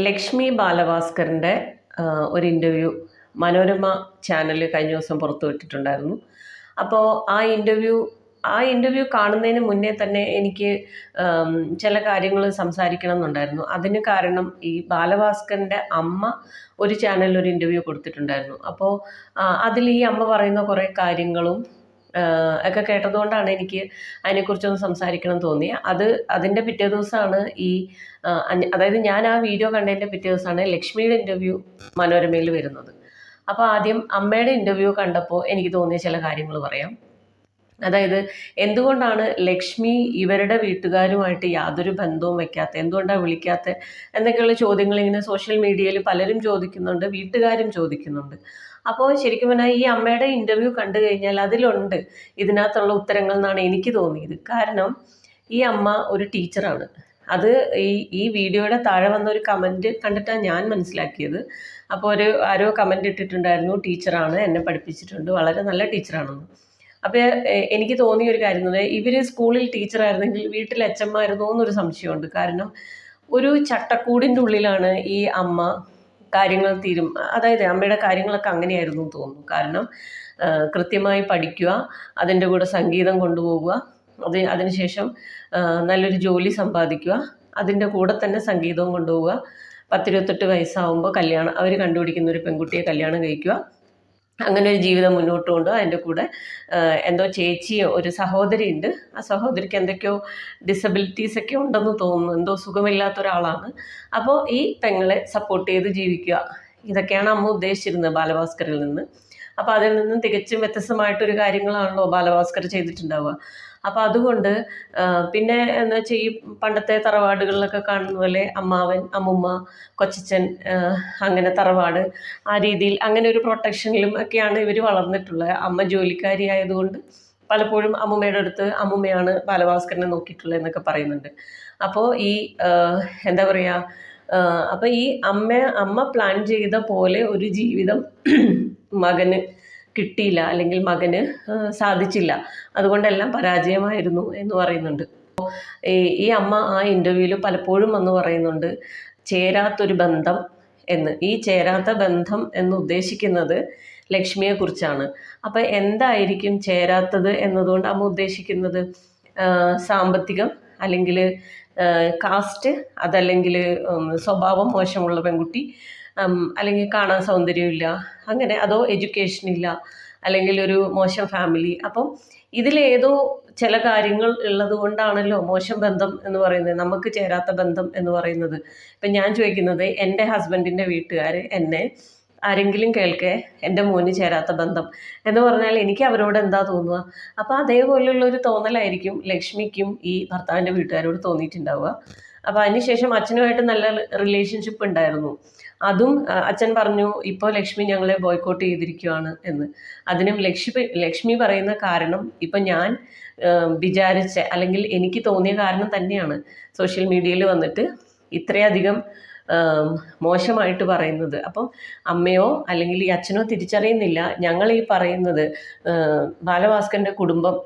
ലക്ഷ്മി ബാലഭാസ്കറിൻ്റെ ഒരു interview Manorama channel കഴിഞ്ഞ ദിവസം പുറത്തുവിട്ടിട്ടുണ്ടായിരുന്നു. അപ്പോൾ ആ ഇൻ്റർവ്യൂ കാണുന്നതിന് മുന്നേ തന്നെ എനിക്ക് ചില കാര്യങ്ങൾ സംസാരിക്കണം എന്നുണ്ടായിരുന്നു. അതിന് കാരണം ഈ ബാലഭാസ്കറിൻ്റെ അമ്മ ഒരു ചാനലിൽ ഒരു ഇൻ്റർവ്യൂ കൊടുത്തിട്ടുണ്ടായിരുന്നു. അപ്പോൾ അതിൽ ഈ അമ്മ പറയുന്ന കുറേ കാര്യങ്ങളും ഒക്കെ കേട്ടതുകൊണ്ടാണ് എനിക്ക് അതിനെക്കുറിച്ചൊന്ന് സംസാരിക്കണം തോന്നിയത്. അതിൻ്റെ പിറ്റേ ദിവസമാണ് അതായത് ഞാൻ ആ വീഡിയോ കണ്ടതിൻ്റെ പിറ്റേ ദിവസമാണ് ലക്ഷ്മിയുടെ ഇൻ്റർവ്യൂ മനോരമയിൽ വരുന്നത്. അപ്പോൾ ആദ്യം അമ്മയുടെ ഇൻ്റർവ്യൂ കണ്ടപ്പോൾ എനിക്ക് തോന്നിയ ചില കാര്യങ്ങൾ പറയാം. അതായത് എന്തുകൊണ്ടാണ് ലക്ഷ്മി ഇവരുടെ വീട്ടുകാരുമായിട്ട് യാതൊരു ബന്ധവും വെക്കാത്ത, എന്തുകൊണ്ടാണ് വിളിക്കാത്ത എന്നൊക്കെയുള്ള ചോദ്യങ്ങൾ ഇങ്ങനെ സോഷ്യൽ മീഡിയയിൽ പലരും ചോദിക്കുന്നുണ്ട്, വീട്ടുകാരും ചോദിക്കുന്നുണ്ട്. അപ്പോൾ ശരിക്കും പറഞ്ഞാൽ ഈ അമ്മയുടെ ഇൻ്റർവ്യൂ കണ്ടു കഴിഞ്ഞാൽ അതിലുണ്ട് ഇതിനകത്തുള്ള ഉത്തരങ്ങൾ എന്നാണ് എനിക്ക് തോന്നിയത്. കാരണം ഈ അമ്മ ഒരു ടീച്ചറാണ്. അത് ഈ വീഡിയോയുടെ താഴെ വന്ന ഒരു കമൻറ്റ് കണ്ടിട്ടാണ് ഞാൻ മനസ്സിലാക്കിയത്. അപ്പോൾ ആരോ കമൻറ്റ് ഇട്ടിട്ടുണ്ടായിരുന്നു, ടീച്ചറാണ്, എന്നെ പഠിപ്പിച്ചിട്ടുണ്ട്, വളരെ നല്ല ടീച്ചറാണെന്ന്. അപ്പോൾ എനിക്ക് തോന്നിയ ഒരു കാര്യം എന്ന് പറഞ്ഞാൽ ഇവർ സ്കൂളിൽ ടീച്ചറായിരുന്നെങ്കിൽ വീട്ടിൽ അച്ഛന്മാരുന്നോ എന്നൊരു സംശയമുണ്ട്. കാരണം ഒരു ചട്ടക്കൂടിൻ്റെ ഉള്ളിലാണ് ഈ അമ്മ കാര്യങ്ങൾ അതായത് അമ്മയുടെ കാര്യങ്ങളൊക്കെ അങ്ങനെയായിരുന്നു എന്ന് തോന്നുന്നു. കാരണം കൃത്യമായി പഠിക്കുക, അതിൻ്റെ കൂടെ സംഗീതം കൊണ്ടുപോകുക, അതിനുശേഷം നല്ലൊരു ജോലി സമ്പാദിക്കുക, അതിൻ്റെ കൂടെ തന്നെ സംഗീതവും കൊണ്ടുപോവുക, 10-28 വയസ്സാവുമ്പോൾ അവർ കണ്ടുപിടിക്കുന്ന ഒരു പെൺകുട്ടിയെ കല്യാണം കഴിക്കുക, അങ്ങനെ ഒരു ജീവിതം മുന്നോട്ട് കൊണ്ടുപോകുക. അതിൻ്റെ കൂടെ എന്തോ ചേച്ചിയോ ഒരു സഹോദരിയുണ്ട്, ആ സഹോദരിക്ക് എന്തൊക്കെയോ ഡിസബിലിറ്റീസൊക്കെ ഉണ്ടെന്ന് തോന്നുന്നു, എന്തോ സുഖമില്ലാത്ത ഒരാളാണ്. അപ്പോൾ ഈ പെങ്ങളെ സപ്പോർട്ട് ചെയ്ത് ജീവിക്കുക, ഇതൊക്കെയാണ് അമ്മ ഉദ്ദേശിച്ചിരുന്നത് ബാലഭാസ്കറിൽ നിന്ന്. അപ്പോൾ അതിൽ നിന്നും തികച്ചും വ്യത്യസ്തമായിട്ടൊരു കാര്യങ്ങളാണല്ലോ ബാലഭാസ്കർ ചെയ്തിട്ടുണ്ടാവുക. അപ്പോൾ അതുകൊണ്ട് പിന്നെ എന്ന് വെച്ചാൽ ഈ പണ്ടത്തെ തറവാടുകളിലൊക്കെ കാണുന്ന പോലെ അമ്മാവൻ, അമ്മുമ്മ, കൊച്ചച്ഛൻ, അങ്ങനെ തറവാട്, ആ രീതിയിൽ അങ്ങനെ ഒരു പ്രൊട്ടക്ഷനിലും ഒക്കെയാണ് ഇവർ വളർന്നിട്ടുള്ളത്. അമ്മ ജോലിക്കാരി ആയതുകൊണ്ട് പലപ്പോഴും അമ്മുമ്മയുടെ അടുത്ത് അമ്മുമ്മയാണ് ബാലഭാസ്കറിനെ നോക്കിയിട്ടുള്ളത് എന്നൊക്കെ പറയുന്നുണ്ട്. അപ്പോൾ എന്താ പറയുക, അപ്പോൾ ഈ അമ്മ പ്ലാൻ ചെയ്ത പോലെ ഒരു ജീവിതം മകന് കിട്ടിയില്ല, അല്ലെങ്കിൽ മകന് സാധിച്ചില്ല, അതുകൊണ്ടെല്ലാം പരാജയമായിരുന്നു എന്ന് പറയുന്നുണ്ട്. ഈ അമ്മ ആ ഇൻ്റർവ്യൂവിൽ പലപ്പോഴും വന്ന് പറയുന്നുണ്ട് ചേരാത്തൊരു ബന്ധം എന്ന്. ഈ ചേരാത്ത ബന്ധം എന്ന് ഉദ്ദേശിക്കുന്നത് ലക്ഷ്മിയെക്കുറിച്ചാണ്. അപ്പം എന്തായിരിക്കും ചേരാത്തത് എന്നതുകൊണ്ട് അമ്മ ഉദ്ദേശിക്കുന്നത്? സാമ്പത്തികം, അല്ലെങ്കിൽ കാസ്റ്റ്, അതല്ലെങ്കിൽ സ്വഭാവം മോശമുള്ള പെൺകുട്ടി, അല്ലെങ്കിൽ കാണാൻ സൗന്ദര്യമില്ല, അങ്ങനെ, അതോ എഡ്യൂക്കേഷൻ ഇല്ല, അല്ലെങ്കിൽ ഒരു മോശം ഫാമിലി. അപ്പം ഇതിലേതോ ചില കാര്യങ്ങൾ ഉള്ളത് കൊണ്ടാണല്ലോ മോശം ബന്ധം എന്ന് പറയുന്നത്, നമുക്ക് ചേരാത്ത ബന്ധം എന്ന് പറയുന്നത്. ഇപ്പം ഞാൻ ചോദിക്കുന്നത്, എൻ്റെ ഹസ്ബൻഡിൻ്റെ വീട്ടുകാർ എന്നെ ആരെങ്കിലും കേൾക്കെ എൻ്റെ മോന് ചേരാത്ത ബന്ധം എന്ന് പറഞ്ഞാൽ എനിക്ക് അവരോട് എന്താ തോന്നുക? അപ്പോൾ അതേപോലെയുള്ളൊരു തോന്നലായിരിക്കും ലക്ഷ്മിക്കും ഈ ഭർത്താവിൻ്റെ വീട്ടുകാരോട് തോന്നിയിട്ടുണ്ടാവുക. അപ്പോൾ അതിനുശേഷം അച്ഛനുമായിട്ട് നല്ല റിലേഷൻഷിപ്പ് ഉണ്ടായിരുന്നു. അതും അച്ഛൻ പറഞ്ഞു ഇപ്പോൾ ലക്ഷ്മി ഞങ്ങളെ ബോയ്ക്കോട്ട് ചെയ്തിരിക്കുകയാണ് എന്ന്. അതിനും ലക്ഷ്മി പറയുന്ന കാരണം ഇപ്പം ഞാൻ വിചാരിച്ച, അല്ലെങ്കിൽ എനിക്ക് തോന്നിയ കാരണം തന്നെയാണ് സോഷ്യൽ മീഡിയയിൽ വന്നിട്ട് ഇത്രയധികം മോശമായിട്ട് പറയുന്നത്. അപ്പം അമ്മയോ അല്ലെങ്കിൽ ഈ അച്ഛനോ തിരിച്ചറിയുന്നില്ല, ഞങ്ങൾ ഈ പറയുന്നത് ബാലഭാസ്കറിൻ്റെ കുടുംബം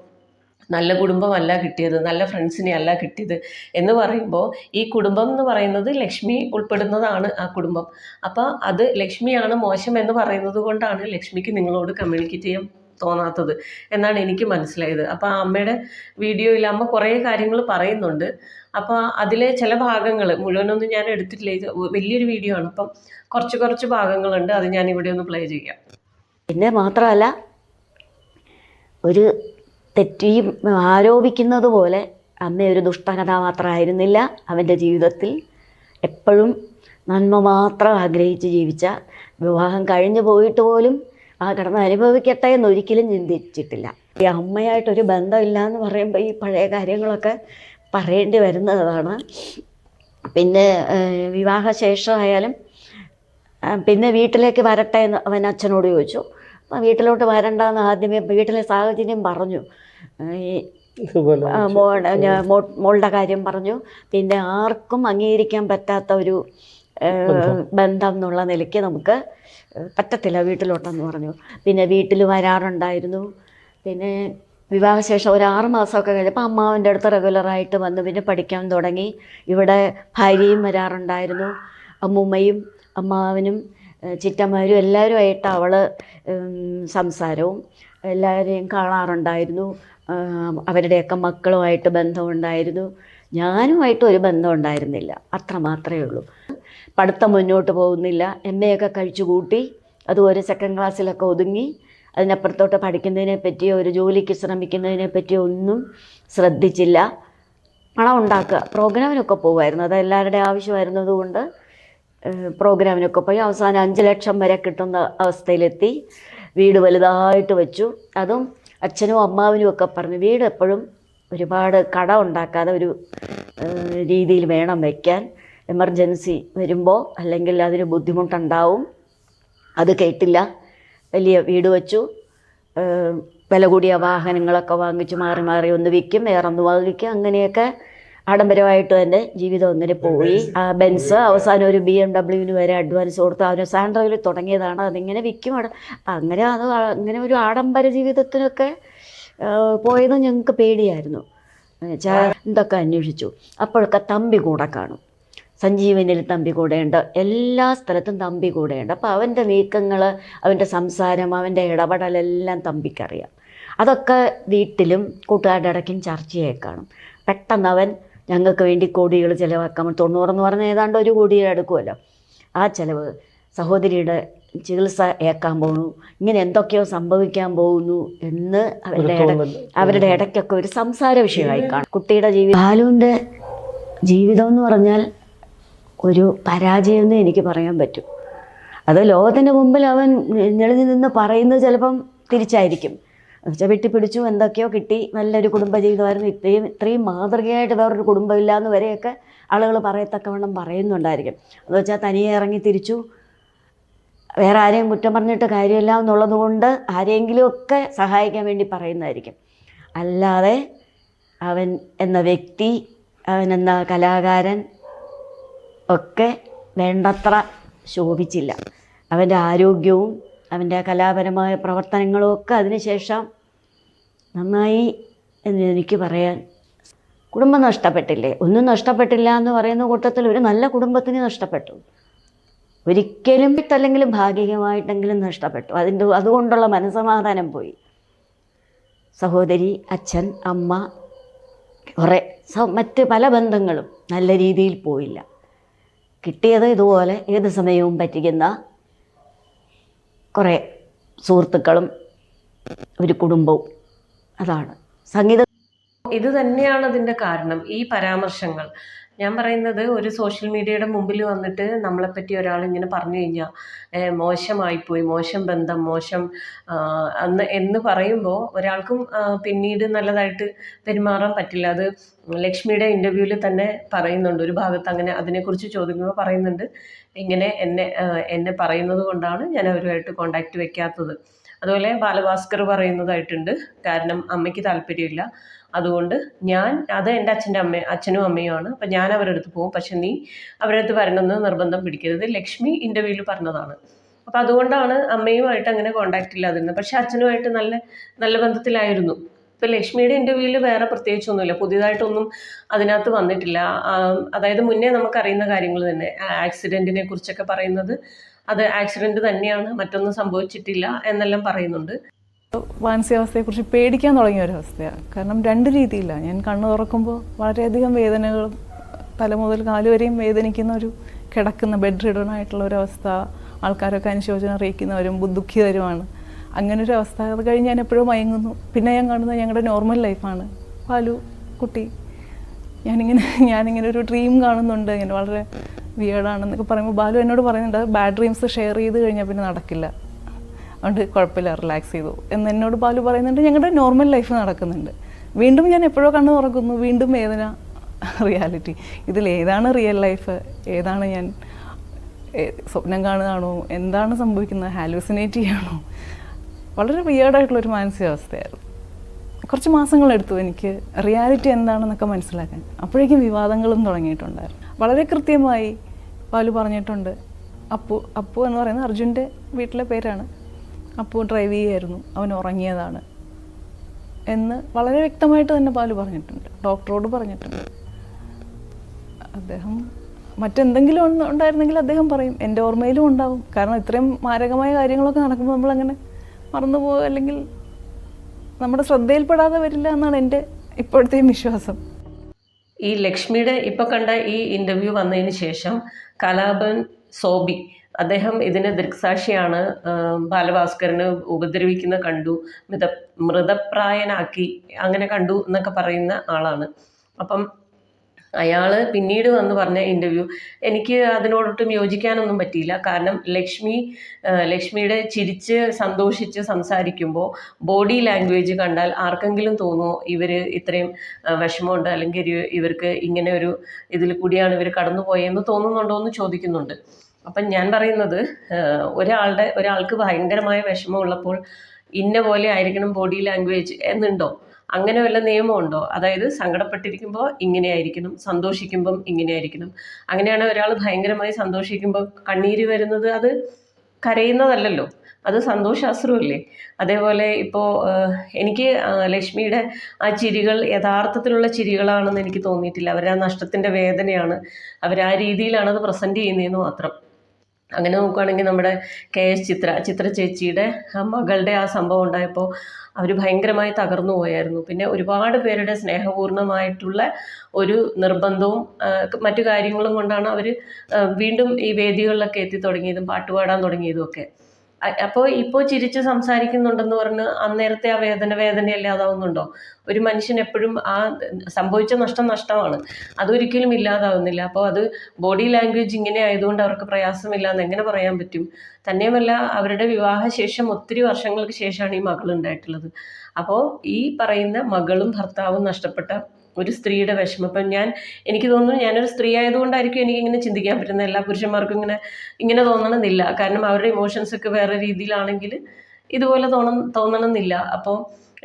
നല്ല കുടുംബമല്ല കിട്ടിയത്, നല്ല ഫ്രണ്ട്സിനെ അല്ല കിട്ടിയത് എന്ന് പറയുമ്പോൾ ഈ കുടുംബം എന്ന് പറയുന്നത് ലക്ഷ്മി ഉൾപ്പെടുന്നതാണ് ആ കുടുംബം. അപ്പോൾ അത് ലക്ഷ്മിയാണ് മോശം എന്ന് പറയുന്നത് കൊണ്ടാണ് ലക്ഷ്മിക്ക് നിങ്ങളോട് കമ്മ്യൂണിക്കേറ്റ് ചെയ്യാൻ തോന്നാത്തത് എന്നാണ് എനിക്ക് മനസ്സിലായത്. അപ്പോൾ ആ അമ്മയുടെ വീഡിയോയിൽ അമ്മ കുറേ കാര്യങ്ങൾ പറയുന്നുണ്ട്. അപ്പോൾ അതിലെ ചില ഭാഗങ്ങൾ മുഴുവനൊന്നും ഞാൻ എടുത്തിട്ടില്ല, ഇത് വലിയൊരു വീഡിയോ ആണ്. അപ്പം കുറച്ച് ഭാഗങ്ങളുണ്ട്, അത് ഞാൻ ഇവിടെ ഒന്ന് പ്ലേ ചെയ്യാം. പിന്നെ മാത്രമല്ല, ഒരു തെറ്റിയും ആരോപിക്കുന്നത് പോലെ അമ്മ ഒരു ദുഷ്ടകഥാപാത്രമായിരുന്നില്ല. അവൻ്റെ ജീവിതത്തിൽ എപ്പോഴും നന്മ മാത്രം ആഗ്രഹിച്ച് ജീവിച്ച, വിവാഹം കഴിഞ്ഞു പോയിട്ട് പോലും ആ കിടന്ന് അനുഭവിക്കട്ടെ എന്നൊരിക്കലും ചിന്തിച്ചിട്ടില്ല. ഈ അമ്മയായിട്ടൊരു ബന്ധമില്ല എന്ന് പറയുമ്പോൾ ഈ പഴയ കാര്യങ്ങളൊക്കെ പറയേണ്ടി വരുന്നതാണ്. പിന്നെ വിവാഹശേഷമായാലും പിന്നെ വീട്ടിലേക്ക് വരട്ടെ എന്ന് അവൻ അച്ഛനോട് ചോദിച്ചു. അപ്പം വീട്ടിലോട്ട് വരണ്ടെന്ന് ആദ്യമേ വീട്ടിലെ സാഹചര്യം പറഞ്ഞു, മോളുടെ കാര്യം പറഞ്ഞു. പിന്നെ ആർക്കും അംഗീകരിക്കാൻ പറ്റാത്ത ഒരു ബന്ധം എന്നുള്ള നിലയ്ക്ക് നമുക്ക് പറ്റത്തില്ല വീട്ടിലോട്ടെന്ന് പറഞ്ഞു. പിന്നെ വീട്ടിൽ വരാറുണ്ടായിരുന്നു. പിന്നെ വിവാഹശേഷം ഒരു 6 മാസമൊക്കെ കഴിഞ്ഞപ്പോൾ അമ്മാവൻ്റെ അടുത്ത് റെഗുലറായിട്ട് വന്ന് പിന്നെ പഠിക്കാൻ തുടങ്ങി. ഇവിടെ ഭാര്യയും വരാറുണ്ടായിരുന്നു. അമ്മൂമ്മയും അമ്മാവനും ചിറ്റന്മാരും എല്ലാവരുമായിട്ട് അവൾ സംസാരവും എല്ലാവരെയും കാണാറുണ്ടായിരുന്നു. അവരുടെയൊക്കെ മക്കളുമായിട്ട് ബന്ധമുണ്ടായിരുന്നു. ഞാനുമായിട്ട് ഒരു ബന്ധം ഉണ്ടായിരുന്നില്ല, അത്ര മാത്രമേ ഉള്ളൂ. പഠിത്തം മുന്നോട്ട് പോകുന്നില്ല, MA ഒക്കെ കഴിച്ചു കൂട്ടി, അതും ഒരു 2nd ക്ലാസ്സിലൊക്കെ ഒതുങ്ങി. അതിനപ്പുറത്തോട്ട് പഠിക്കുന്നതിനെ പറ്റിയോ ഒരു ജോലിക്ക് ശ്രമിക്കുന്നതിനെ പറ്റിയോ ഒന്നും ശ്രദ്ധിച്ചില്ല. പണം ഉണ്ടാക്കുക, പ്രോഗ്രാമിനൊക്കെ പോകുമായിരുന്നു, അത് എല്ലാവരുടെ ആവശ്യമായിരുന്നത് കൊണ്ട് പ്രോഗ്രാമിനൊക്കെ പോയി അവസാനം 5 ലക്ഷം വരെ കിട്ടുന്ന അവസ്ഥയിലെത്തി. വീട് വലുതായിട്ട് വെച്ചു. അതും അച്ഛനും അമ്മാവനും ഒക്കെ പറഞ്ഞു, വീട് എപ്പോഴും ഒരുപാട് കടം ഉണ്ടാക്കാതെ ഒരു രീതിയിൽ വേണം വയ്ക്കാൻ, എമർജൻസി വരുമ്പോൾ അല്ലെങ്കിൽ അതിന് ബുദ്ധിമുട്ടുണ്ടാവും. അത് കേട്ടില്ല, വലിയ വീട് വച്ചു. വില കൂടിയ വാഹനങ്ങളൊക്കെ വാങ്ങിച്ച് മാറി മാറി ഒന്ന് വിൽക്കും, വേറൊന്ന് വാങ്ങിക്കും, അങ്ങനെയൊക്കെ ആഡംബരമായിട്ട് തന്നെ ജീവിതം ഒന്നിന് പോയി. ബെൻസ് അവസാനം ഒരു BMW വരെ അഡ്വാൻസ് കൊടുത്ത് അവന് സാൻഡ്രോയിൽ തുടങ്ങിയതാണ്, അതിങ്ങനെ വിൽക്കും. അങ്ങനെ അങ്ങനെ ഒരു ആഡംബര ജീവിതത്തിനൊക്കെ പോയത് ഞങ്ങൾക്ക് പേടിയായിരുന്നു. എന്തൊക്കെ അന്വേഷിച്ചു. അപ്പോഴൊക്കെ തമ്പി കൂടെ കാണും, സഞ്ജീവനിൽ തമ്പി കൂടെയുണ്ട്, എല്ലാ സ്ഥലത്തും തമ്പി കൂടെയുണ്ട്. അപ്പോൾ അവൻ്റെ നീക്കങ്ങൾ, അവൻ്റെ സംസാരം, അവൻ്റെ ഇടപെടലെല്ലാം തമ്പിക്കറിയാം. അതൊക്കെ വീട്ടിലും കൂട്ടുകാരുടെ ഇടയ്ക്കും ചർച്ചയായി കാണും. പെട്ടെന്ന് അവൻ ഞങ്ങൾക്ക് വേണ്ടി കോടികൾ ചിലവാക്കാൻ, 90 എന്ന് പറഞ്ഞാൽ ഏതാണ്ട് 1 കോടി എടുക്കുമല്ലോ, ആ ചിലവ്, സഹോദരിയുടെ ചികിത്സ ഏക്കാൻ പോകുന്നു, ഇങ്ങനെ എന്തൊക്കെയോ സംഭവിക്കാൻ പോകുന്നു എന്ന് അവരുടെ ഇടയ്ക്കൊക്കെ ഒരു സംസാര വിഷയമായി കാണും. കുട്ടിയുടെ ബാലുവിൻ്റെ ജീവിതം എന്ന് പറഞ്ഞാൽ ഒരു പരാജയമെന്ന് എനിക്ക് പറയാൻ പറ്റും. അത് ലോകത്തിൻ്റെ മുമ്പിൽ അവൻ ഞെളിഞ്ഞു നിന്ന് പറയുന്നത് ചിലപ്പം തിരിച്ചായിരിക്കും. എന്നുവെച്ചാൽ വെട്ടിപ്പിടിച്ചു, എന്തൊക്കെയോ കിട്ടി, നല്ലൊരു കുടുംബജീവിതമായിരുന്നു, ഇത്രയും മാതൃകയായിട്ട് വേറൊരു കുടുംബമില്ല എന്ന് വരെയൊക്കെ ആളുകൾ പറയത്തക്കവണ്ണം പറയുന്നുണ്ടായിരിക്കും. എന്ന് വെച്ചാൽ തനിയെ ഇറങ്ങി തിരിച്ചു, വേറെ ആരെയും കുറ്റം പറഞ്ഞിട്ട് കാര്യമില്ല എന്നുള്ളത് കൊണ്ട് ആരെങ്കിലുമൊക്കെ സഹായിക്കാൻ വേണ്ടി പറയുന്നതായിരിക്കും. അല്ലാതെ അവൻ എന്ന വ്യക്തി, അവൻ എന്ന കലാകാരൻ ഒക്കെ വേണ്ടത്ര ശോഭിച്ചില്ല. അവൻ്റെ ആരോഗ്യവും അവൻ്റെ കലാപരമായ പ്രവർത്തനങ്ങളും ഒക്കെ അതിനുശേഷം നന്നായി എന്ന് എനിക്ക് പറയാൻ. കുടുംബം നഷ്ടപ്പെട്ടില്ലേ? ഒന്നും നഷ്ടപ്പെട്ടില്ല എന്ന് പറയുന്ന കൂട്ടത്തിൽ ഒരു നല്ല കുടുംബത്തിന് നഷ്ടപ്പെട്ടു. ഒരിക്കലും അല്ലെങ്കിലും ഭാഗികമായിട്ടെങ്കിലും നഷ്ടപ്പെട്ടു. അതുകൊണ്ടുള്ള മനസ്സമാധാനം പോയി. സഹോദരി, അച്ഛൻ, അമ്മ, കുറേ മറ്റ് പല ബന്ധങ്ങളും നല്ല രീതിയിൽ പോയില്ല. കിട്ടിയത് ഇതുപോലെ ഏത് സമയവും പറ്റിക്കുന്ന കുറേ സുഹൃത്തുക്കളും ഒരു കുടുംബവും. അതാണ് സംഗീത. ഇത് തന്നെയാണ് അതിൻ്റെ കാരണം, ഈ പരാമർശങ്ങൾ. ഞാൻ പറയുന്നത്, ഒരു സോഷ്യൽ മീഡിയയുടെ മുമ്പിൽ വന്നിട്ട് നമ്മളെപ്പറ്റി ഒരാൾ ഇങ്ങനെ പറഞ്ഞു കഴിഞ്ഞാൽ മോശമായിപ്പോയി, മോശം ബന്ധം, മോശം എന്ന് പറയുമ്പോൾ ഒരാൾക്കും പിന്നീട് നല്ലതായിട്ട് പെരുമാറാൻ പറ്റില്ല. അത് ലക്ഷ്മിയുടെ ഇൻ്റർവ്യൂവിൽ തന്നെ പറയുന്നുണ്ട്, ഒരു ഭാഗത്ത് അങ്ങനെ അതിനെക്കുറിച്ച് ചോദിക്കുമ്പോൾ പറയുന്നുണ്ട്, ഇങ്ങനെ എന്നെ പറയുന്നത് കൊണ്ടാണ് ഞാൻ അവരുമായിട്ട് കോണ്ടാക്റ്റ് വെക്കാത്തത്. അതുപോലെ ബാലഭാസ്കർ പറയുന്നതായിട്ടുണ്ട്, കാരണം അമ്മയ്ക്ക് താല്പര്യമില്ല, അതുകൊണ്ട് അത് എൻ്റെ അച്ഛനും അമ്മയുമാണ്, അപ്പം ഞാൻ അവരുടെ അടുത്ത് പോകും, പക്ഷെ നീ അവരുടെ അടുത്ത് വരണമെന്ന് നിർബന്ധം പിടിക്കരുത്. ലക്ഷ്മി ഇൻ്റർവ്യൂവിൽ പറഞ്ഞതാണ്. അപ്പം അതുകൊണ്ടാണ് അമ്മയുമായിട്ട് അങ്ങനെ കോണ്ടാക്റ്റ് ഇല്ലാതിരുന്നത്. പക്ഷെ അച്ഛനുമായിട്ട് നല്ല ബന്ധത്തിലായിരുന്നു. ഇപ്പം ലക്ഷ്മിയുടെ ഇൻ്റർവ്യൂവിൽ വേറെ പ്രത്യേകിച്ചൊന്നുമില്ല, പുതിയതായിട്ടൊന്നും അതിനകത്ത് വന്നിട്ടില്ല. അതായത് മുന്നേ നമുക്കറിയുന്ന കാര്യങ്ങൾ തന്നെ. ആക്സിഡൻറ്റിനെ കുറിച്ചൊക്കെ പറയുന്നത് അത് ആക്സിഡൻറ്റ് തന്നെയാണ്, മറ്റൊന്നും സംഭവിച്ചിട്ടില്ല എന്നെല്ലാം പറയുന്നുണ്ട്. മാനസികാവസ്ഥയെക്കുറിച്ച് പേടിക്കാൻ തുടങ്ങിയ ഒരവസ്ഥയാണ്. കാരണം 2 രീതിയിലാണ്. ഞാൻ കണ്ണു തുറക്കുമ്പോൾ വളരെയധികം വേദനകളും, തല മുതൽ കാല് വരെയും വേദനിക്കുന്ന ഒരു കിടക്കുന്ന ബെഡ് റിഡൺ ആയിട്ടുള്ള ഒരവസ്ഥ, ആൾക്കാരൊക്കെ അനുശോചനം അറിയിക്കുന്നവരും ദുഃഖിതരുമാണ്. അങ്ങനൊരു അവസ്ഥ. അത് കഴിഞ്ഞ് ഞാൻ എപ്പോഴും മയങ്ങുന്നു. പിന്നെ ഞാൻ കാണുന്നത് ഞങ്ങളുടെ നോർമൽ ലൈഫാണ്. പാലു കുട്ടി, ഞാനിങ്ങനെ ഒരു ഡ്രീം കാണുന്നുണ്ട്, ഇങ്ങനെ വളരെ വിയേർഡാണെന്നൊക്കെ പറയുമ്പോൾ ബാലു എന്നോട് പറയുന്നുണ്ട്, ബാഡ് ഡ്രീംസ് ഷെയർ ചെയ്ത് കഴിഞ്ഞാൽ പിന്നെ നടക്കില്ല, അതുകൊണ്ട് കുഴപ്പമില്ല, റിലാക്സ് ചെയ്തു എന്ന് എന്നോട് ബാലു പറയുന്നുണ്ട്. ഞങ്ങളുടെ നോർമൽ ലൈഫ് നടക്കുന്നുണ്ട്. വീണ്ടും ഞാൻ എപ്പോഴോ കണ്ണു തുറക്കുന്നു, വീണ്ടും വേദന, റിയാലിറ്റി. ഇതിലേതാണ് റിയൽ ലൈഫ്, ഏതാണ് ഞാൻ സ്വപ്നം കാണുകയാണോ, എന്താണ് സംഭവിക്കുന്നത്, ഹാലൂസിനേറ്റ് ചെയ്യുകയാണോ? വളരെ വിയേർഡായിട്ടുള്ളൊരു മാനസികാവസ്ഥയായിരുന്നു. കുറച്ച് മാസങ്ങളെടുത്തു എനിക്ക് റിയാലിറ്റി എന്താണെന്നൊക്കെ മനസ്സിലാക്കാൻ. അപ്പോഴേക്കും വിവാദങ്ങളും തുടങ്ങിയിട്ടുണ്ടായിരുന്നു. വളരെ കൃത്യമായി ബാലു പറഞ്ഞിട്ടുണ്ട്. അപ്പു എന്ന് പറയുന്നത് അർജുൻ്റെ വീട്ടിലെ പേരാണ്. അപ്പു ഡ്രൈവ് ചെയ്യുമായിരുന്നു, അവൻ ഉറങ്ങിയതാണ് എന്ന് വളരെ വ്യക്തമായിട്ട് തന്നെ ബാലു പറഞ്ഞിട്ടുണ്ട്. ഡോക്ടറോട് പറഞ്ഞിട്ടുണ്ട്. അദ്ദേഹം മറ്റെന്തെങ്കിലും ഉണ്ടായിരുന്നെങ്കിൽ അദ്ദേഹം പറയും, എൻ്റെ ഓർമ്മയിലും ഉണ്ടാവും. കാരണം ഇത്രയും മാരകമായ കാര്യങ്ങളൊക്കെ നടക്കുമ്പോൾ നമ്മളങ്ങനെ മറന്നു പോകുക, അല്ലെങ്കിൽ നമ്മുടെ ശ്രദ്ധയിൽപ്പെടാതെ വരില്ല എന്നാണ് എൻ്റെ ഇപ്പോഴത്തെയും വിശ്വാസം. ഈ ലക്ഷ്മിയുടെ ഇപ്പോൾ കണ്ട ഈ ഇൻ്റർവ്യൂ വന്നതിന് ശേഷം കലാഭവൻ സോബി അദ്ദേഹം ഇതിന് ദൃക്സാക്ഷിയാണ്. ബാലഭാസ്കറിനെ ഉപദ്രവിക്കുന്ന കണ്ടു, മൃതപ്രായനാക്കി അങ്ങനെ കണ്ടു എന്നൊക്കെ പറയുന്ന ആളാണ്. അപ്പം അയാൾ പിന്നീട് വന്ന് പറഞ്ഞ ഇൻ്റർവ്യൂ എനിക്ക് അതിനോടൊട്ടും യോജിക്കാനൊന്നും പറ്റിയില്ല. കാരണം ലക്ഷ്മിയുടെ ചിരിച്ച് സന്തോഷിച്ച് സംസാരിക്കുമ്പോൾ ബോഡി ലാംഗ്വേജ് കണ്ടാൽ ആർക്കെങ്കിലും തോന്നുമോ ഇവർ ഇത്രയും വിഷമമുണ്ട്, അല്ലെങ്കിൽ ഇവർക്ക് ഇങ്ങനെ ഒരു ഇതിൽ കൂടിയാണ് ഇവർ കടന്നുപോയെന്ന് തോന്നുന്നുണ്ടോ എന്ന് ചോദിക്കുന്നുണ്ട്. അപ്പം ഞാൻ പറയുന്നത്, ഒരാൾക്ക് ഭയങ്കരമായ വിഷമമുള്ളപ്പോൾ ഇന്ന പോലെ ആയിരിക്കണം ബോഡി ലാംഗ്വേജ് എന്നുണ്ടോ? അങ്ങനെ വല്ല നിയമമുണ്ടോ? അതായത് സങ്കടപ്പെട്ടിരിക്കുമ്പോൾ ഇങ്ങനെ ആയിരിക്കണം, സന്തോഷിക്കുമ്പം ഇങ്ങനെ ആയിരിക്കണം. അങ്ങനെയാണ് ഒരാൾ ഭയങ്കരമായി സന്തോഷിക്കുമ്പോൾ കണ്ണീര് വരുന്നത്, അത് കരയുന്നതല്ലല്ലോ, അത് സന്തോഷാശ്രുവല്ലേ? അതേപോലെ ഇപ്പോൾ എനിക്ക് ലക്ഷ്മിയുടെ ആ ചിരികൾ യഥാർത്ഥത്തിലുള്ള ചിരികളാണെന്ന് എനിക്ക് തോന്നിയിട്ടില്ല. അവരാ നഷ്ടത്തിൻ്റെ വേദനയാണ്, അവരാ രീതിയിലാണ് അത് പ്രസൻറ്റ് ചെയ്യുന്നതെന്ന് മാത്രം. അങ്ങനെ നോക്കുകയാണെങ്കിൽ നമ്മുടെ KS ചിത്ര ചേച്ചിയുടെ മകളുടെ ആ സംഭവം ഉണ്ടായപ്പോൾ അവർ ഭയങ്കരമായി തകർന്നു പോയായിരുന്നു. പിന്നെ ഒരുപാട് പേരുടെ സ്നേഹപൂർണ്ണമായിട്ടുള്ള ഒരു നിർബന്ധവും മറ്റു കാര്യങ്ങളും കൊണ്ടാണ് അവർ വീണ്ടും ഈ വേദികളിലൊക്കെ എത്തി തുടങ്ങിയതും പാട്ടുപാടാൻ തുടങ്ങിയതും ഒക്കെ. അപ്പോൾ ഇപ്പോൾ ചിരിച്ച് സംസാരിക്കുന്നുണ്ടെന്ന് പറഞ്ഞ് അന്നേരത്തെ ആ വേദനയല്ലാതാവുന്നുണ്ടോ? ഒരു മനുഷ്യൻ എപ്പോഴും ആ സംഭവിച്ച നഷ്ടമാണ്, അതൊരിക്കലും ഇല്ലാതാവുന്നില്ല. അപ്പോൾ അത് ബോഡി ലാംഗ്വേജ് ഇങ്ങനെ ആയതുകൊണ്ട് അവർക്ക് പ്രയാസമില്ല എന്ന് എങ്ങനെ പറയാൻ പറ്റും? തന്നെയുമല്ല, അവരുടെ വിവാഹശേഷം ഒത്തിരി വർഷങ്ങൾക്ക് ശേഷമാണ് ഈ മകളുണ്ടായിട്ടുള്ളത്. അപ്പോൾ ഈ പറയുന്ന മകളും ഭർത്താവും നഷ്ടപ്പെട്ട ഒരു സ്ത്രീയുടെ വിഷമം ഇപ്പം എനിക്ക് തോന്നുന്നു, ഞാനൊരു സ്ത്രീ ആയതുകൊണ്ടായിരിക്കും എനിക്കിങ്ങനെ ചിന്തിക്കാൻ പറ്റുന്നത്. എല്ലാ പുരുഷന്മാർക്കും ഇങ്ങനെ തോന്നണമെന്നില്ല. കാരണം അവരുടെ ഇമോഷൻസൊക്കെ വേറെ രീതിയിലാണെങ്കിൽ ഇതുപോലെ തോന്നണമെന്നില്ല. അപ്പോൾ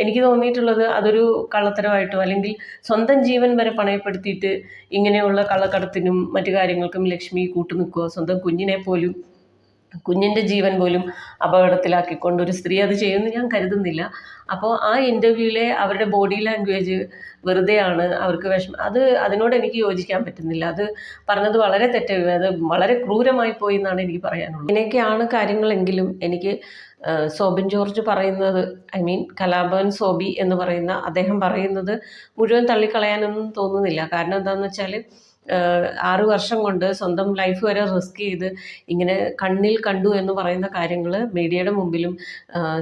എനിക്ക് തോന്നിയിട്ടുള്ളത് അതൊരു കള്ളത്തരമായിട്ടോ അല്ലെങ്കിൽ സ്വന്തം ജീവൻ വരെ പണയപ്പെടുത്തിയിട്ട് ഇങ്ങനെയുള്ള കള്ളക്കടത്തിനും മറ്റു കാര്യങ്ങൾക്കും ലക്ഷ്മി കൂട്ടുനിൽക്കുക. സ്വന്തം കുഞ്ഞിൻ്റെ ജീവൻ പോലും അപകടത്തിലാക്കിക്കൊണ്ട് ഒരു സ്ത്രീ അത് ചെയ്യുമെന്ന് ഞാൻ കരുതുന്നില്ല. അപ്പോൾ ആ ഇൻ്റർവ്യൂവിലെ അവരുടെ ബോഡി ലാംഗ്വേജ് വെറുതെയാണ്, അവർക്ക് അതിനോട് എനിക്ക് യോജിക്കാൻ പറ്റുന്നില്ല. അത് പറഞ്ഞത് വളരെ തെറ്റായി, അത് വളരെ ക്രൂരമായി പോയി എന്നാണ് എനിക്ക് പറയാനുള്ളത്. ഇങ്ങനെയൊക്കെയാണ് കാര്യങ്ങളെങ്കിലും എനിക്ക് സോബിൻ ജോർജ് പറയുന്നത്, കലാഭവൻ സോബി എന്ന് പറയുന്ന അദ്ദേഹം പറയുന്നത് മുഴുവൻ തള്ളിക്കളയാനൊന്നും തോന്നുന്നില്ല. കാരണം എന്താണെന്ന് വെച്ചാൽ 6 വർഷം കൊണ്ട് സ്വന്തം ലൈഫ് വരെ റിസ്ക് ചെയ്ത് ഇങ്ങനെ കണ്ണിൽ കണ്ടു എന്ന് പറയുന്ന കാര്യങ്ങൾ മീഡിയയുടെ മുമ്പിലും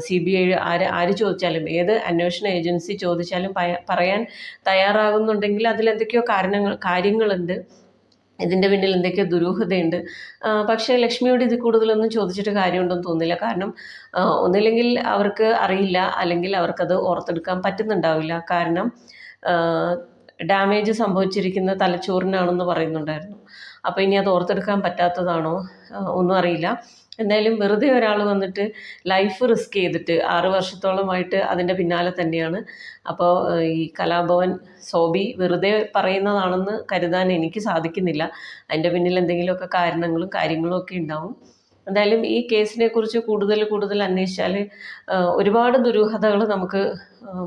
CBI ആര് ചോദിച്ചാലും, ഏത് അന്വേഷണ ഏജൻസി ചോദിച്ചാലും പറയാൻ തയ്യാറാകുന്നുണ്ടെങ്കിൽ അതിലെന്തൊക്കെയോ കാര്യങ്ങളുണ്ട്, ഇതിൻ്റെ പിന്നിൽ എന്തൊക്കെയോ ദുരൂഹതയുണ്ട്. പക്ഷേ ലക്ഷ്മിയോട് ഇത് കൂടുതലൊന്നും ചോദിച്ചിട്ട് കാര്യമുണ്ടെന്ന് തോന്നുന്നില്ല. കാരണം ഒന്നില്ലെങ്കിൽ അവർക്ക് അറിയില്ല, അല്ലെങ്കിൽ അവർക്കത് ഓർത്തെടുക്കാൻ പറ്റുന്നുണ്ടാവില്ല. കാരണം ഡാമേജ് സംഭവിച്ചിരിക്കുന്ന തലച്ചോറിനാണെന്ന് പറയുന്നുണ്ടായിരുന്നു. അപ്പോൾ ഇനി അത് ഓർത്തെടുക്കാൻ പറ്റാത്തതാണോ ഒന്നും അറിയില്ല. എന്തായാലും വെറുതെ ഒരാൾ വന്നിട്ട് ലൈഫ് റിസ്ക് ചെയ്തിട്ട് 6 വർഷത്തോളമായിട്ട് അതിൻ്റെ പിന്നാലെ തന്നെയാണ്. അപ്പോൾ ഈ കലാഭവൻ സോബി വെറുതെ പറയുന്നതാണെന്ന് കരുതാൻ എനിക്ക് സാധിക്കുന്നില്ല. അതിൻ്റെ പിന്നിൽ എന്തെങ്കിലുമൊക്കെ കാര്യങ്ങളും ഒക്കെ ഉണ്ടാവും. എന്തായാലും ഈ കേസിനെ കുറിച്ച് കൂടുതൽ അന്വേഷിച്ചാൽ ഒരുപാട് ദുരൂഹതകൾ നമുക്ക്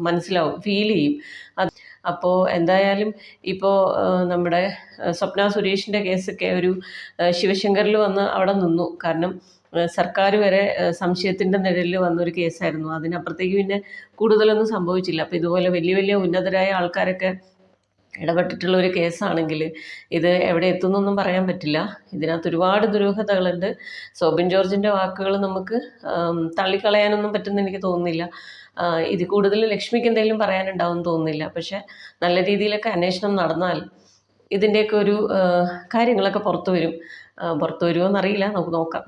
മനസ്സിലാവും, ഫീൽ ചെയ്യും. അപ്പോൾ എന്തായാലും ഇപ്പോൾ നമ്മുടെ സ്വപ്ന സുരേഷിൻ്റെ കേസൊക്കെ ഒരു ശിവശങ്കറിൽ വന്ന് അവിടെ നിന്നു. കാരണം സർക്കാർ വരെ സംശയത്തിൻ്റെ നിഴലിൽ വന്നൊരു കേസായിരുന്നു. അതിനപ്പുറത്തേക്ക് പിന്നെ കൂടുതലൊന്നും സംഭവിച്ചില്ല. അപ്പോൾ ഇതുപോലെ വലിയ ഉന്നതരായ ആൾക്കാരൊക്കെ ഇടപെട്ടിട്ടുള്ള ഒരു കേസാണെങ്കിൽ ഇത് എവിടെ എത്തുന്നൊന്നും പറയാൻ പറ്റില്ല. ഇതിനകത്ത് ഒരുപാട് ദുരൂഹതകളുണ്ട്. സോബിൻ ജോർജിൻ്റെ വാക്കുകൾ നമുക്ക് തള്ളിക്കളയാനൊന്നും പറ്റുമെന്ന് എനിക്ക് തോന്നുന്നില്ല. ഇത് കൂടുതൽ ലക്ഷ്മിക്ക് എന്തെങ്കിലും പറയാനുണ്ടാവും തോന്നുന്നില്ല. പക്ഷെ നല്ല രീതിയിലൊക്കെ അന്വേഷണം നടന്നാൽ ഇതിൻ്റെയൊക്കെ ഒരു കാര്യങ്ങളൊക്കെ പുറത്തു വരുമോ എന്നറിയില്ല, നമുക്ക് നോക്കാം.